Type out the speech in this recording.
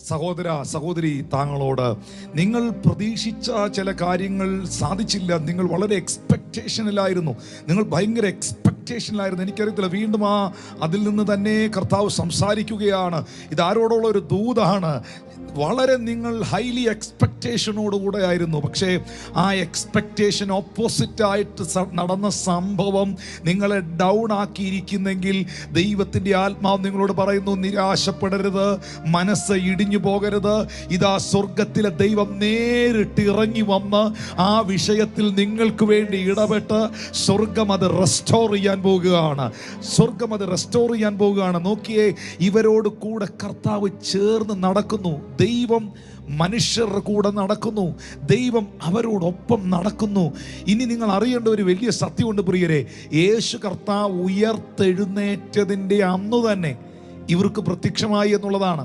സഹോദര സഹോദരി, താങ്കളോട് നിങ്ങൾ പ്രതീക്ഷിച്ച ചില കാര്യങ്ങൾ സാധിച്ചില്ല. നിങ്ങൾ വളരെ എക്സ്പെക്റ്റേഷനിലായിരുന്നു, നിങ്ങൾ ഭയങ്കര എക്സ്പെക്റ്റേഷനിലായിരുന്നു. എനിക്കറിയത്തില്ല, വീണ്ടും അതിൽ നിന്ന് തന്നെ കർത്താവ് സംസാരിക്കുകയാണ്. ഇതാരോടുള്ള ഒരു ദൂതാണ്. വളരെ നിങ്ങൾ ഹൈലി എക്സ്പെക്റ്റേഷനോടുകൂടെ ആയിരുന്നു. പക്ഷേ ആ എക്സ്പെക്റ്റേഷൻ ഓപ്പോസിറ്റായിട്ട് നടന്ന സംഭവം നിങ്ങളെ ഡൗൺ ആക്കിയിരിക്കുന്നെങ്കിൽ ദൈവത്തിൻ്റെ ആത്മാവ് നിങ്ങളോട് പറയുന്നു, നിരാശപ്പെടരുത്, മനസ്സ് ഇടിഞ്ഞു പോകരുത്. ഇതാ സ്വർഗത്തിലെ ദൈവം നേരിട്ട് ഇറങ്ങി വന്ന് ആ വിഷയത്തിൽ നിങ്ങൾക്ക് വേണ്ടി ഇടപെട്ട് സ്വർഗം അത് റെസ്റ്റോർ ചെയ്യാൻ പോകുകയാണ്. സ്വർഗം അത് റെസ്റ്റോർ ചെയ്യാൻ പോകുകയാണ്. നോക്കിയേ, ഇവരോട് കൂടെ കർത്താവ് ചേർന്ന് നടക്കുന്നു. ദൈവം മനുഷ്യരുടെ കൂടെ നടക്കുന്നു. ദൈവം അവരോടൊപ്പം നടക്കുന്നു. ഇനി നിങ്ങൾ അറിയേണ്ട ഒരു വലിയ സത്യമുണ്ട് പ്രിയരെ. യേശു കർത്താവ് ഉയർത്തെഴുന്നേറ്റതിൻ്റെ അന്ന് തന്നെ ഇവർക്ക് പ്രത്യക്ഷമായി എന്നുള്ളതാണ്.